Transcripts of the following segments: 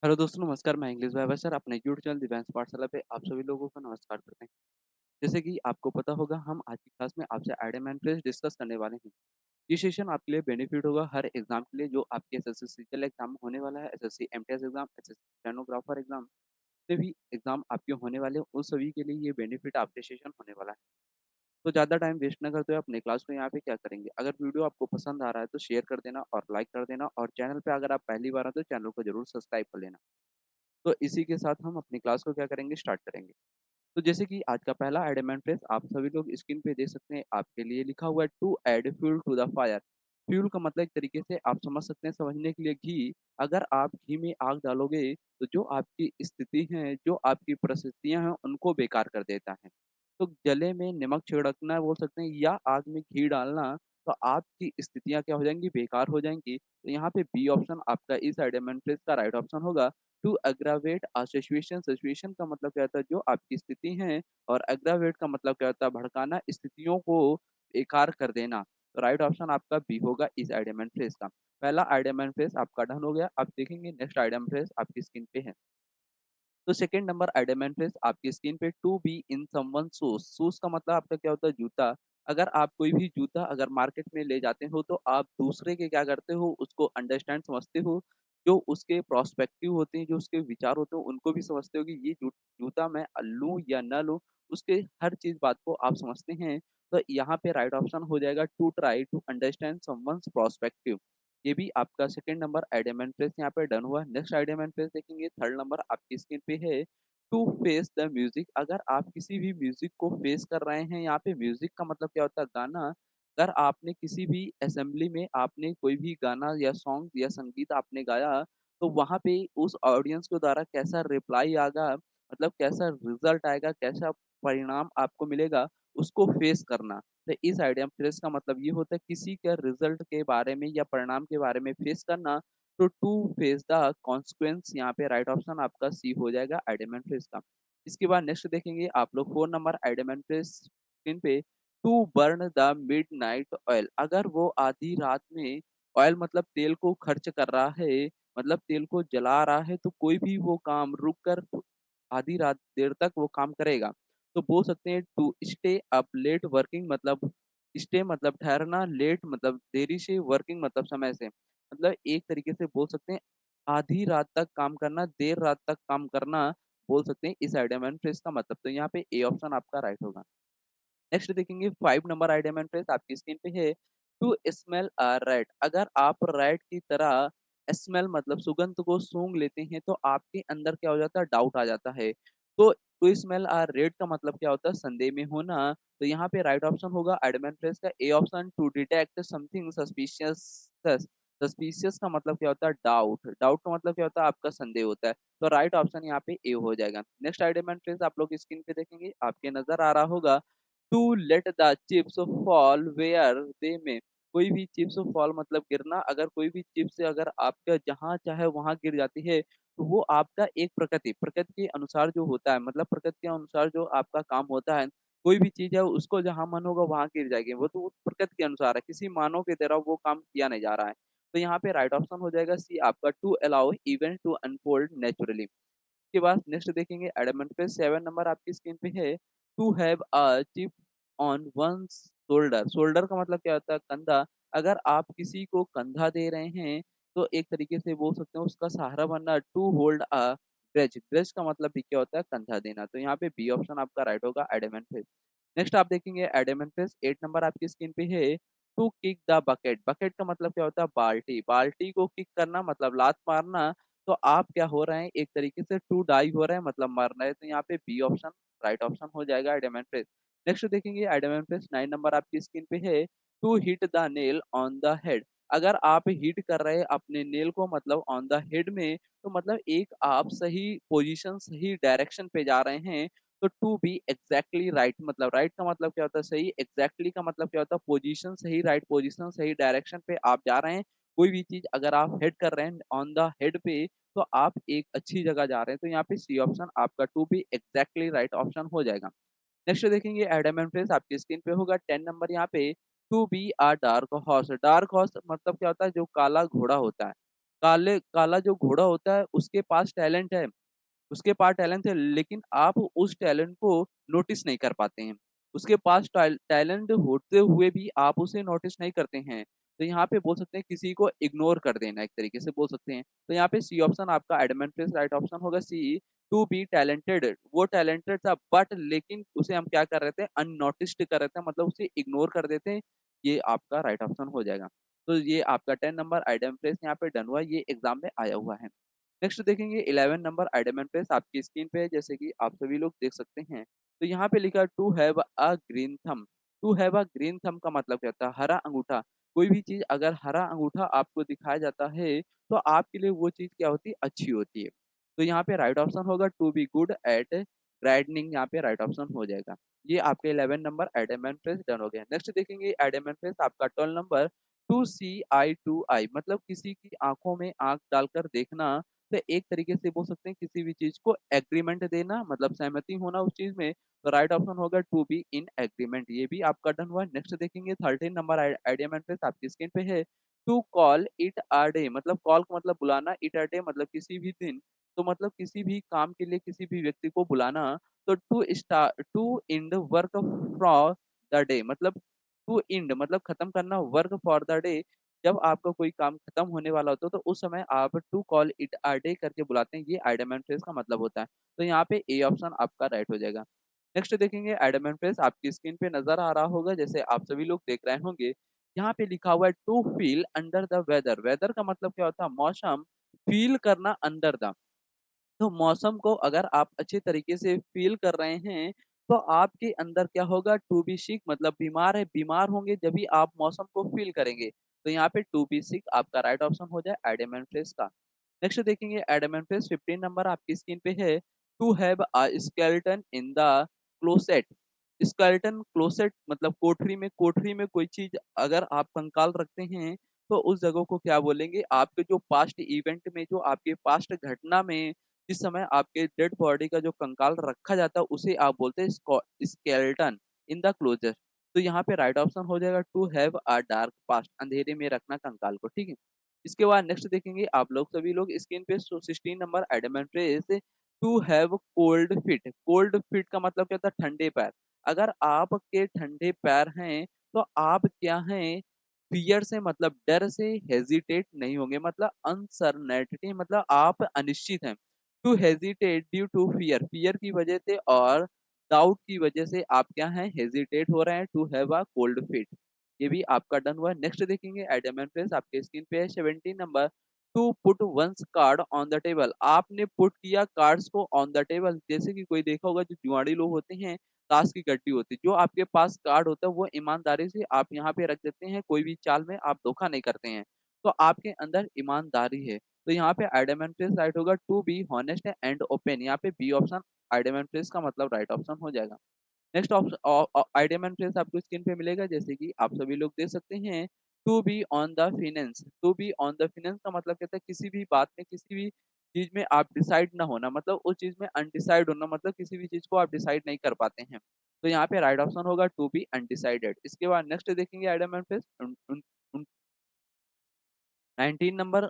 Hello दोस्तों, नमस्कार। मैं इंग्लिश भाई सर अपने यूट्यूब चैनल दिव्यांश पाठशाला पे आप सभी लोगों को नमस्कार करते हैं। जैसे कि आपको पता होगा, हम आज की क्लास में आपसे आइडिया एंड फ्रेज डिस्कस करने वाले हैं। ये सेशन आपके लिए बेनिफिट होगा हर एग्जाम के लिए जो आपके एसएससी सीजीएल एग्जाम में होने वाला है, SSC MTS exam, SSC stenographer exam, जितने भी एग्जाम आपके होने वाले हैं उन सभी के लिए ये बेनिफिट आपके सेशन होने वाला है। तो ज़्यादा टाइम वेस्ट ना करते हुए अपने क्लास को यहाँ पे क्या करेंगे, अगर वीडियो आपको पसंद आ रहा है तो शेयर कर देना और लाइक कर देना, और चैनल पे अगर आप पहली बार आए तो चैनल को जरूर सब्सक्राइब कर लेना। तो इसी के साथ हम अपनी क्लास को क्या करेंगे, स्टार्ट करेंगे। तो जैसे कि आज का पहला एडमेंट फ्रेज आप सभी लोग स्क्रीन पे देख सकते हैं, आपके लिए लिखा हुआ है to add fuel to the fire. Fuel का मतलब एक तरीके से आप समझ सकते हैं, समझने के लिए घी। अगर आप घी में आग डालोगे तो जो आपकी स्थिति है, जो आपकी परिस्थितियां हैं उनको बेकार कर देता है। तो गले में नमक छिड़कना बोल सकते हैं, या आग में घी डालना, तो आपकी स्थितियां क्या हो जाएंगी, बेकार हो जाएंगी। तो यहाँ पे बी ऑप्शन आपका इस एडमेंट फ्रेज का राइट ऑप्शन होगा। टू अग्रावेट अ सिचुएशन, सिचुएशन का मतलब क्या होता है, जो आपकी स्थिति है। और अग्रावेट का मतलब क्या होता है, भड़काना, स्थितियों को बेकार कर देना। तो राइट ऑप्शन आपका बी होगा इस आइडियम फ्रेज का। पहला आइडियम फ्रेज आपका डन हो गया। आप देखेंगे नेक्स्ट आइडियम फ्रेज आपकी स्क्रीन पे है। तो सेकंड नंबर आइडियम फ्रेज आपकी स्क्रीन पे, to be in someone shoes. Shoes का मतलब आपका क्या होता है, जूता। अगर आप कोई भी जूता अगर मार्केट में ले जाते हो तो आप दूसरे के क्या करते हो, उसको अंडरस्टैंड समझते हो। जो उसके प्रोस्पेक्टिव होते हैं, जो उसके विचार होते हैं, उनको भी समझते हो कि ये जूता मैं लूं या ना लूं। उसके हर चीज बात को आप समझते हैं। तो यहाँ पे राइट ऑप्शन हो जाएगा to try to understand someone's prospective. ये भी आपका सेकंड नंबर आइडियम फ्रेज यहाँ पे डन हुआ। नेक्स्ट आइडियम फ्रेज देखेंगे, थर्ड नंबर आपकी स्क्रीन पे है। To face the music. अगर आप किसी भी म्यूजिक को फेस कर रहे हैं, यहाँ पे म्यूजिक का मतलब क्या होता है, गाना। अगर आपने किसी भी असेंबली में आपने कोई भी गाना या सॉन्ग या संगीत आपने गाया, तो वहां पे उस ऑडियंस के द्वारा कैसा रिप्लाई आएगा, मतलब कैसा रिजल्ट आएगा, कैसा परिणाम आपको मिलेगा, उसको फेस करना। तो इस आइडियम फ्रेज का मतलब ये होता है किसी के रिजल्ट के बारे में या परिणाम के बारे में फेस करना। तो टू फेस द कॉन्सिक्वेंस, यहाँ पे राइट ऑप्शन आपका सी हो जाएगा आइडियम फ्रेज का। इसके बाद नेक्स्ट देखेंगे आप लोग, four number idiom phrase screen पे, to burn the midnight oil. अगर वो आधी रात में, ऑयल मतलब तेल को खर्च कर रहा है, मतलब तेल को जला रहा है, तो कोई भी वो काम रुक कर आधी रात देर तक वो काम करेगा। तो बोल सकते हैं to stay up late working, मतलब स्टे मतलब ठहरना, लेट मतलब देरी से, वर्किंग मतलब समय से। मतलब एक तरीके से बोल सकते हैं आधी रात तक काम करना, देर रात तक काम करना, बोल सकते हैं इस आइडियम एंड फ्रेज का मतलब। तो यहाँ पे ए ऑप्शन आपका राइट होगा। नेक्स्ट देखेंगे, five number idiom and phrase आपकी स्क्रीन पे है। To smell a rat. अगर आप रैट की तरह स्मेल मतलब सुगंध को सूंघ लेते हैं, तो आपके अंदर क्या हो जाता है, डाउट आ जाता है। तो टू स्मेल अ रेड का मतलब क्या होता है, संदेह में होना। तो यहाँ पे राइट ऑप्शन होगा आइडियम एंड फ्रेज का A option, to detect something suspicious. Suspicious का मतलब क्या होता है, डाउट। डाउट का मतलब क्या होता है, आपका संदेह होता है। तो राइट ऑप्शन यहाँ पे ए हो जाएगा। नेक्स्ट आइडियम एंड फ्रेज आप लोग स्क्रीन पे देखेंगे, आपके नजर आ रहा होगा, to let the chips fall where they may. कोई भी चिप्स फॉल मतलब गिरना। अगर कोई भी चिप्स अगर आपका जहां चाहे वहां गिर जाती है, तो वो आपका एक प्रकृति प्रकृति के अनुसार जो होता है, मतलब प्रकृति के अनुसार जो आपका काम होता है। कोई भी चीज है उसको जहां मन होगा वहां गिर जाएगी, वो तो प्रकृति के अनुसार है, किसी मानव के तरह वो काम किया नहीं जा रहा है। तो यहाँ पे राइट ऑप्शन हो जाएगा सी आपका, to allow event to unfold naturally. के बाद नेक्स्ट देखेंगे, एडमेंट पे सेवन नंबर आपकी स्क्रीन पे है। To have a chip on one shoulder. Shoulder का मतलब क्या होता है, कंधा। अगर आप किसी को कंधा दे रहे हैं, तो एक तरीके से बोल सकते हैं उसका सहारा बनना। To hold a ब्रेज। ब्रेज का मतलब भी क्या होता है, कंधा देना। तो यहाँ पे बी ऑप्शन आपका राइट होगा एडमेंट पे। नेक्स्ट आप देखेंगे एडमेंट पे एट नंबर आपकी स्क्रीन पे है। To kick the bucket. Bucket का मतलब क्या होता है, बाल्टी। बाल्टी को किक करना मतलब लात मारना। तो आप क्या हो रहे हैं, एक तरीके से टू डाई हो रहे हैं, मतलब मर रहे हैं। तो यहाँ पे बी ऑप्शन राइट ऑप्शन हो जाएगा एडम एंड फ्रेज। नेक्स्ट देखेंगे idiom and phrase nine number आपकी स्क्रीन पे है। To hit the nail on the head. अगर आप हिट कर रहे हैं अपने नेल को मतलब ऑन द हेड में, तो मतलब एक आप सही पोजीशन सही डायरेक्शन पे जा रहे हैं। तो टू बी एग्जैक्टली राइट, मतलब राइट का मतलब क्या होता है, सही। एग्जैक्टली का मतलब क्या होता है, पोजीशन सही, राइट पोजीशन सही डायरेक्शन पे आप जा रहे हैं। कोई भी चीज अगर आप हेड कर रहे हैं ऑन द हेड पे, तो आप एक अच्छी जगह जा रहे हैं। तो यहाँ पे सी ऑप्शन आपका to be exactly right option हो जाएगा। नेक्स्ट देखेंगे एडम एंड फ्रेंड्स आपकी स्क्रीन पे होगा टेन नंबर यहाँ पे। To be a dark horse. Dark horse मतलब क्या होता है, जो काला घोड़ा होता है। काला जो घोड़ा होता है उसके पास टैलेंट है, उसके पास टैलेंट है, लेकिन आप उस टैलेंट को नोटिस नहीं कर पाते हैं। उसके पास टैलेंट होते हुए भी आप उसे नोटिस नहीं करते हैं। तो यहाँ पे बोल सकते हैं किसी को इग्नोर कर देना, एक तरीके से बोल सकते हैं। तो यहाँ पे सी ऑप्शन आपका एडमेंट्रेस राइट ऑप्शन होगा सी। टू बी टैलेंटेड, वो टैलेंटेड था बट लेकिन उसे हम क्या कर रहे थे, अननोटिस्ड कर रहे थे, मतलब उसे इग्नोर कर देते हैं। ये आपका राइट ऑप्शन हो जाएगा। तो ये आपका 10 नंबर आइडेंटिफाइस यहाँ पे डन हुआ, ये एग्जाम में आया हुआ है। नेक्स्ट देखेंगे 11 नंबर आइडेंटिफाइस आपकी स्क्रीन पे है, जैसे कि आप सभी लोग देख सकते हैं। तो यहाँ पे लिखा है to have a green thumb. To have a green thumb का मतलब क्या होता है, हरा अंगूठा। कोई भी चीज अगर हरा अंगूठा आपको दिखाया जाता है तो आपके लिए वो चीज क्या होती है, अच्छी होती है। तो यहाँ पे राइट ऑप्शन होगा to be good at gardening, यहाँ पे राइट ऑप्शन हो जाएगा। ये आपके 11 नंबर आइडेंटिफाइस डन हो गया। नेक्स्ट देखेंगे आइडेंटिफाइस आपका 12 number to see eye to eye, मतलब किसी की आंखों में आंख डालकर देखना। तो एक तरीके से बोल सकते हैं किसी भी चीज को एग्रीमेंट देना, मतलब सहमति होना उस चीज में। तो राइट ऑप्शन होगा टू बी इन एग्रीमेंट, ये भी आपका डन हुआ। नेक्स्ट देखेंगे 13 नंबर आइडियामेंट पे आपकी स्क्रीन पे है to call it a day, मतलब कॉल का मतलब बुलाना, इट अ डे मतलब किसी भी दिन। तो मतलब किसी भी काम के लिए किसी भी व्यक्ति को बुलाना। तो to end work for the day, मतलब टू इंड मतलब खत्म करना, वर्क फॉर द डे जब आपका कोई काम खत्म होने वाला होता है तो उस समय आप to call it a day करके बुलाते हैं, ये आइडमेंट फ्रेज का मतलब होता है। तो यहाँ पे ए ऑप्शन आपका राइट हो जाएगा। नेक्स्ट देखेंगे आइडमेंट फ्रेज आपकी स्क्रीन पे नजर आ रहा होगा, जैसे आप सभी लोग देख रहे होंगे। यहाँ पे लिखा हुआ है to feel under the weather. Weather का मतलब क्या होता है, मौसम। फील करना अंडर द, तो मौसम को अगर आप अच्छे तरीके से फील कर रहे हैं तो आपके अंदर क्या होगा, टू बी सिक मतलब बीमार है, बीमार होंगे जब भी आप मौसम को फील करेंगे। तो यहाँ पे टू बी सिक आपका राइट ऑप्शन हो जाए एडेमेंट फ्रेज का। नेक्स्ट देखेंगे एडेमेंट फ्रेज 15 नंबर आपकी स्क्रीन पे है to have a skeleton in the closet. Skeleton closet मतलब कोठरी में, कोठरी में कोई चीज अगर आप कंकाल रखते हैं तो उस जगह को क्या बोलेंगे, आपके जो पास्ट इवेंट में, जो आपके पास्ट घटना में जिस समय आपके डेड बॉडी का जो कंकाल रखा जाता है उसे आप बोलते हैं स्केलेटन इन द क्लोजर। तो यहाँ पे राइट ऑप्शन हो जाएगा to have a dark past, अंधेरे में रखना कंकाल को, ठीक है। इसके बाद नेक्स्ट देखेंगे आप लोग सभी लोग स्क्रीन पे 16 number idiom phrase to have cold feet. Cold feet का मतलब क्या होता है, ठंडे पैर। अगर आपके ठंडे पैर हैं तो आप क्या हैं, फियर से मतलब डर से हेजिटेट नहीं होंगे, मतलब अनसर्टेनिटी मतलब आप अनिश्चित हैं। To hesitate due to fear, fear की वजह से और डाउट की वजह से आप क्या हैं, हेजिटेट हो रहे हैं। To have a cold feet, ये भी आपका डन हुआ है। नेक्स्ट देखेंगे एडमेंट प्रेस आपके स्क्रीन पे है 17 number to put one's card on the table. आपने पुट किया कार्ड्स को ऑन द टेबल, जैसे कि कोई देखा होगा जो जुआड़ी लोग होते हैं, ताश की गड्डी होती है, जो आपके पास कार्ड होता है वो ईमानदारी से आप यहाँ पे रख देते हैं, कोई भी चाल में आप धोखा नहीं करते हैं। तो आपके अंदर ईमानदारी है। तो यहाँ पे आइडेमेंट्रेस राइट होगा to be honest and open, यहाँ पे बी ऑप्शन आइडेमेंट्रेस का मतलब राइट ऑप्शन हो जाएगा। नेक्स्ट ऑप्शन आइडेमेंट्रेस आपको स्क्रीन पे मिलेगा, जैसे कि आप सभी लोग देख सकते हैं to be on the fence. To be on the fence का मतलब कहता है किसी भी बात में, किसी भी चीज में आप डिसाइड ना होना, मतलब उस चीज में अनडिसाइड होना, मतलब किसी भी चीज को आप डिसाइड नहीं कर पाते हैं। तो यहाँ पे राइट ऑप्शन होगा टू बी अनडिसाइडेड। इसके बाद नेक्स्ट देखेंगे आइडेमेंट्रेस 19 नंबर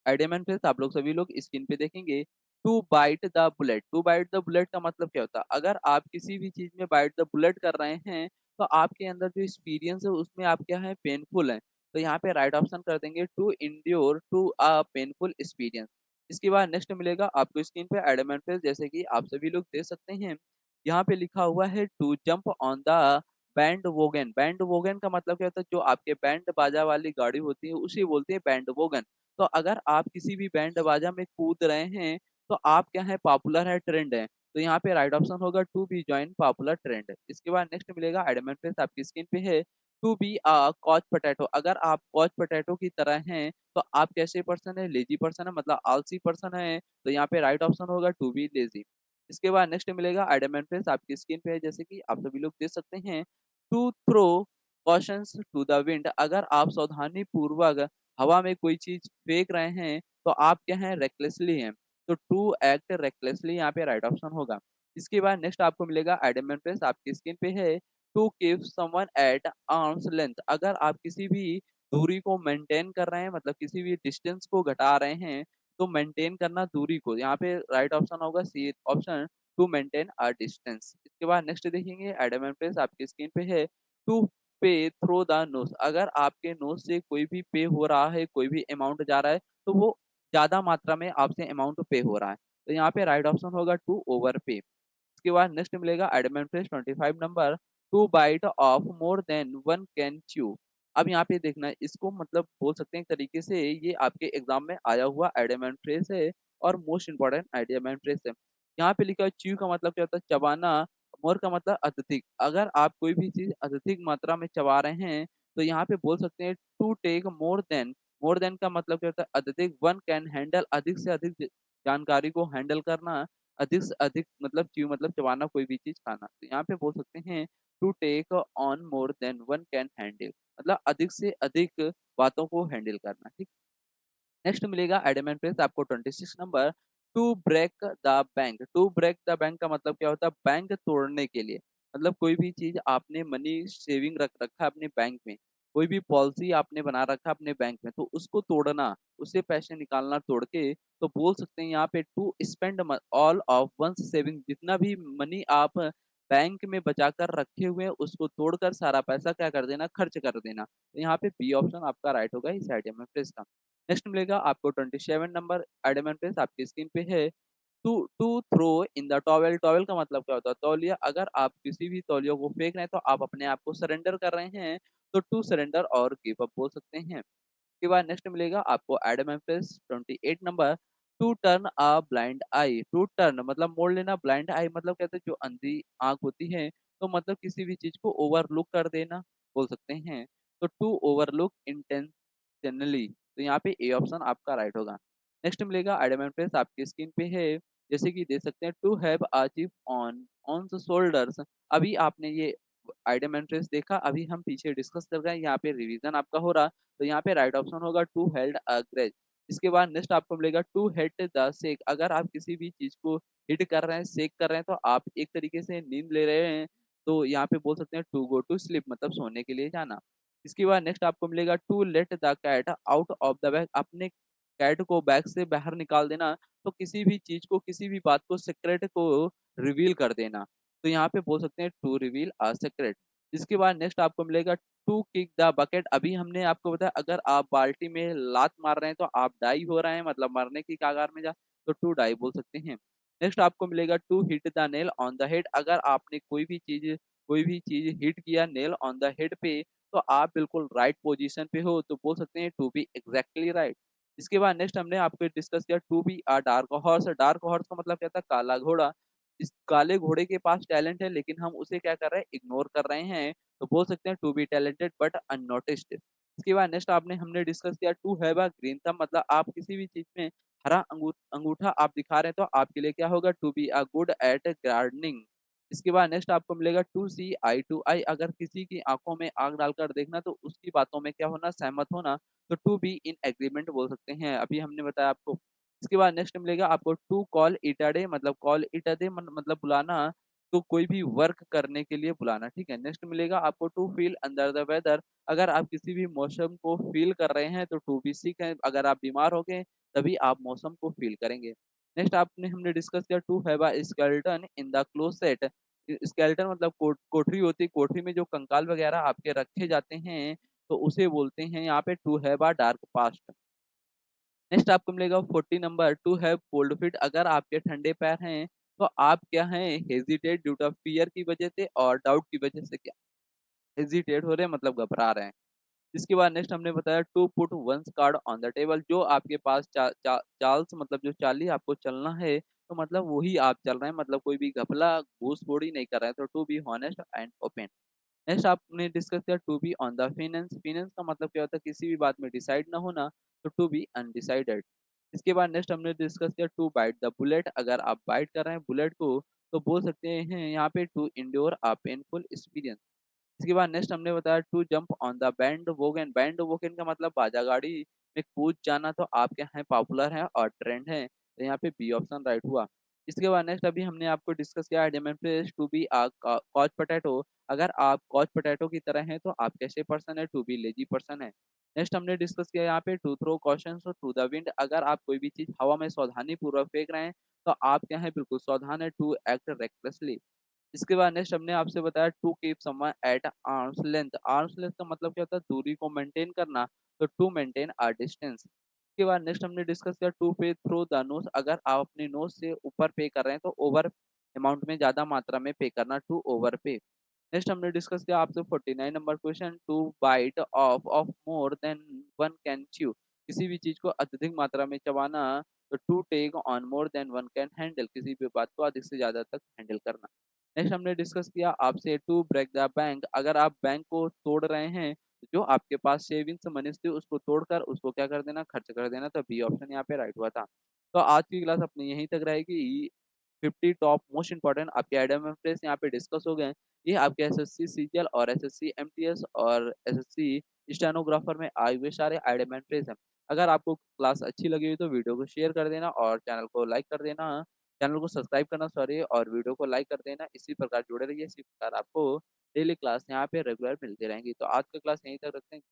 आइडियामैन पे आप लोग सभी लोग स्क्रीन पे देखेंगे to bite the bullet. To bite the bullet का मतलब क्या होता है, अगर आप किसी भी चीज में बाइट द बुलेट कर रहे हैं तो आपके अंदर जो एक्सपीरियंस है उसमें आप क्या है, पेनफुल है। तो यहाँ पे राइट ऑप्शन कर देंगे to endure to a painful experience. इसके बाद नेक्स्ट मिलेगा आपको स्क्रीन पे एडमेंट पे, जैसे कि आप सभी लोग देख सकते हैं। यहाँ पे लिखा हुआ है to jump on the bandwagon. Bandwagon का मतलब क्या होता है, जो आपके बैंड बाजा वाली गाड़ी होती है उसे बोलते हैं बैंड वोगन। तो अगर आप किसी भी बैंड बाजा में कूद रहे हैं तो आप क्या है, पॉपुलर है, ट्रेंड है। तो यहाँ पे राइट ऑप्शन होगा to be join popular trend. इसके बाद नेक्स्ट मिलेगा एडमेंट प्लेस आपकी स्क्रीन पे है to be a couch potato. अगर आप कॉच पोटैटो की तरह हैं तो आप कैसे पर्सन है, लेजी पर्सन है, मतलब आलसी पर्सन है। तो यहाँ पे राइट ऑप्शन होगा टू बी लेजी। इसके बाद नेक्स्ट मिलेगा एडमेंट प्लेस आपकी स्क्रीन पे है, जैसे कि आप सभी लोग देख सकते हैं to throw cautions to the wind. अगर आप सावधानी पूर्वक हवा में कोई चीज फेंक रहे हैं तो आप क्या हैं, रेकलेसली हैं। तो टू एक्ट रेकलेसली यहाँ पे राइट ऑप्शन होगा। इसके बाद नेक्स्ट आपको मिलेगा एडमेंट प्रेस आपकी स्क्रीन पे है to keep someone at arm's length. अगर आप किसी भी दूरी को मेंटेन कर रहे हैं, मतलब किसी भी डिस्टेंस को घटा रहे हैं, तो मेंटेन करना दूरी को, यहाँ पे राइट ऑप्शन होगा C option, to maintain a distance. इसके बाद नेक्स्ट देखेंगे एडम एंड फ्रेज आपकी स्क्रीन पे है, टू पे थ्रू द नोज। अगर आपके नोज से कोई भी पे हो रहा है, कोई भी अमाउंट जा रहा है, तो वो ज़्यादा मात्रा में आपसे अमाउंट पे हो रहा है, तो यहाँ पे राइट ऑप्शन होगा टू ओवर पे। इसके बाद नेक्स्ट मिलेगा idiom phrase 25 number, to bite off more than one can chew. अब यहाँ पे देखना है, इसको मतलब बोल सकते हैं एक तरीके से ये आपके एग्जाम में आया हुआ एडमेंट फ्रेज है और मोस्ट इंपॉर्टेंट एडमेंट फ्रेज है। यहाँ पे लिखा है च्यू का मतलब क्या होता है, चबाना। मोर का मतलब अत्यधिक। अगर आप कोई भी चीज अत्यधिक मात्रा में चबा रहे हैं, तो यहाँ पे बोल सकते हैं to take more than. More than का मतलब क्या होता है, अत्यधिक। वन कैन हैंडल, अधिक से अधिक जानकारी को हैंडल करना। अधिक से अधिक मतलब च्यू मतलब चबाना, कोई भी चीज खाना। तो यहाँ पे बोल सकते हैं to take on more than one can handle, मतलब अधिक से अधिक बातों को हैंडल करना। ठीक। नेक्स्ट मिलेगा एडमेंट प्रेस आपको 26 number, to break the bank. To break the bank का मतलब क्या होता है, बैंक तोड़ने के लिए। मतलब कोई भी चीज आपने मनी सेविंग रख रखा है अपने बैंक में, कोई भी पॉलिसी आपने बना रखा है अपने बैंक में, तो उसको तोड़ना, उससे पैसे निकालना तोड़ के, तो बोल सकते हैं यहाँ पे to spend all of one's saving. जितना भी मनी आप बैंक में बचा कर रखे हुए हैं, उसको तोड़कर सारा पैसा क्या कर देना, खर्च कर देना। तो यहाँ पे बी ऑप्शन आपका राइट होगा इस एडमेंट प्रेस का। नेक्स्ट मिलेगा आपको 27 नंबर, एडमेंट प्रेस आपकी स्क्रीन पे है, to to throw in the towel. Towel का मतलब क्या होता है, तौलिया। अगर आप किसी भी तौलिया को फेंक रहे हैं, तो आप अपने आप को सरेंडर कर रहे हैं, तो टू सरेंडर और गिव अप बोल सकते हैं। उसके बाद नेक्स्ट मिलेगा आपको idiom phrase 28 number, to turn a blind eye. To turn मतलब मोड़ लेना, ब्लाइंड आई मतलब कहते हैं जो अंधी आंख होती है, तो मतलब किसी भी चीज को ओवरलुक कर देना बोल सकते हैं। तो टू ओवरलुक इंटेंशनली, तो यहाँ पे ए ऑप्शन आपका राइट होगा। नेक्स्ट मिलेगा एडम एम्प्रेस आपकी स्क्रीन पे है, जैसे कि दे सकते हैं to have a chip on on shoulders. अभी आपने ये आइटम एंट्रेंस देखा, अभी हम पीछे डिस्कस कर रहे हैं, यहाँ पे रिवीजन आपका हो रहा, तो यहाँ पे राइट ऑप्शन होगा टू हेल्ड अ ग्रेज। इसके बाद नेक्स्ट आपको मिलेगा टू हिट द सेक। अगर आप किसी भी चीज को हिट कर रहे हैं, सेक कर रहे हैं, तो आप एक तरीके से नींद ले रहे हैं, तो यहाँ पे बोल सकते हैं टू गो टू स्लीप, मतलब सोने के लिए जाना। इसके बाद नेक्स्ट आपको मिलेगा to let the cat out of the bag. अपने कैट को बैग से बाहर निकाल देना, तो किसी भी चीज को, किसी भी बात को, सीक्रेट को रिवील कर देना, तो यहाँ पे बोल सकते हैं टू रिवील अ सीक्रेट। इसके बाद नेक्स्ट आपको मिलेगा टू किक द बकेट। अभी हमने आपको बताया अगर आप बाल्टी में लात मार रहे हैं, तो आप डाई हो रहे हैं, मतलब मरने की कगार में जा, तो टू डाई बोल सकते हैं। नेक्स्ट आपको मिलेगा to hit the nail on the head. अगर आपने कोई भी चीज हिट किया नेल ऑन द हेड पे, तो आप बिल्कुल राइट पोजीशन पे हो, तो बोल सकते हैं टू बी एग्जैक्टली राइट। इसके बाद नेक्स्ट हमने आपको डिस्कस किया to be a dark horse. Dark horse का मतलब क्या था, काला घोड़ा। इस काले घोड़े के पास टैलेंट है, लेकिन हम उसे क्या कर रहे हैं, इग्नोर कर रहे हैं, तो बोल सकते हैं to be talented but unnoticed. इसके बाद नेक्स्ट आपने हमने डिस्कस किया to have a green thumb. मतलब आप किसी भी चीज में हरा अंगूठा आप दिखा रहे हैं, तो आपके लिए क्या होगा, to be a good at gardening. इसके बाद नेक्स्ट आपको मिलेगा टू सी आई टू आई। अगर किसी की आंखों में आग डालकर देखना, तो उसकी बातों में क्या होना, सहमत होना, तो टू बी इन एग्रीमेंट बोल सकते हैं, अभी हमने बताया आपको। इसके बाद नेक्स्ट मिलेगा आपको to call it a day. मतलब कॉल इट अ डे मतलब बुलाना, तो कोई भी वर्क करने के लिए बुलाना। ठीक है। नेक्स्ट मिलेगा आपको to feel under the weather. अगर आप किसी भी मौसम को फील कर रहे हैं, तो टू बी सिक है। अगर आप बीमार हो गए, तभी आप मौसम को फील करेंगे। नेक्स्ट आपने हमने डिस्कस किया to have a skeleton in the closet. Skeleton मतलब कोठरी होती है, कोठरी में जो कंकाल वगैरह आपके रखे जाते हैं, तो उसे बोलते हैं यहाँ पे to have a dark past. Next आपको मिलेगा 40 number, to have cold feet. अगर आपके ठंडे पैर हैं, तो आप क्या हैं, हेजिटेट ड्यू टू फियर की वजह से और डाउट की वजह से क्या हेजिटेट हो रहे हैं, मतलब घबरा रहे हैं। इसके बाद नेक्स्ट हमने बताया to put one's card on the table. जो आपके पास चार्ल्स मतलब जो चाली आपको चलना है, तो मतलब वही आप चल रहे हैं, मतलब कोई भी घपला घूसखोरी नहीं कर रहे हैं, तो to be honest and open. Next आपने डिस्कस किया to be on the fence. Fence का मतलब क्या होता है, किसी भी बात में डिसाइड ना होना, तो टू बी अनडिसाइडेड। इसके बाद नेक्स्ट हमने डिस्कस किया टू बाइट द बुलेट। अगर आप बाइट कर रहे हैं बुलेट को, तो बोल सकते हैं यहाँ पे to endure a painful experience. इसके बाद नेक्स्ट हमने बताया to jump on the bandwagon. Bandwagon का मतलब बाजा गाड़ी में कूद जाना, तो आप क्या है, पॉपुलर है और ट्रेंड है, तो यहाँ पे बी ऑप्शन राइट हुआ। इसके बाद नेक्स्ट अभी हमने आपको डिस्कस किया idiom phrase to be couch potato. अगर आप कॉच पोटैटो की तरह हैं तो आप कैसे पर्सन है, टू बी लेजी पर्सन है। नेक्स्ट हमने डिस्कस किया यहाँ पे to throw caution through the wind. अगर आप कोई भी चीज हवा में सावधानी पूर्वक फेंक रहे हैं तो आप क्या है, बिल्कुल सावधान है, टू एक्ट रेकलेसली। इसके बाद नेक्स्ट हमने आपसे बताया to keep someone at arm's length. Arm's length का मतलब क्या होता है, दूरी को मेंटेन करना, तो टू मेंटेन आर डिस्टेंस। इसके बाद नेक्स्ट हमने डिस्कस किया टू पे थ्रू द नोज। अगर आप अपने नोज से ऊपर पे कर रहे हैं तो ओवर अमाउंट में, ज्यादा मात्रा में पे करना, टू ओवर पे। नेक्स्ट हमने डिस्कस किया आपसे 49 number question to bite off more than one can chew. किसी भी चीज को अत्यधिक मात्रा में चबाना, तो to take on more than one can handle. किसी भी बात को अधिक से ज्यादा तक हैंडल करना। नेक्स्ट हमने डिस्कस किया आपसे टू ब्रेक द बैंक। अगर आप बैंक को तोड़ रहे हैं, जो आपके पास सेविंग्स मनीज थी उसको तोड़कर उसको क्या कर देना, खर्च कर देना, तो बी ऑप्शन यहाँ पे राइट हुआ था। तो आज की क्लास अपनी यहीं तक रहेगी। 50 टॉप मोस्ट इंपॉर्टेंट आपके आइडियम प्लेस यहाँ पे डिस्कस हो गए। ये आपके एसएससी सीजीएल और एसएससी एमटीएस और एसएससी स्टेनोग्राफर में आए हुए सारे आइडियम प्लेस हैं। अगर आपको क्लास अच्छी लगी हुई तो वीडियो को शेयर कर देना और चैनल को लाइक कर देना, चैनल को सब्सक्राइब करना सॉरी, और वीडियो को लाइक कर देना। इसी प्रकार जुड़े रहिए, इसी प्रकार आपको डेली क्लास यहाँ पे रेगुलर मिलती रहेंगी। तो आज का क्लास यहीं तक रखते हैं।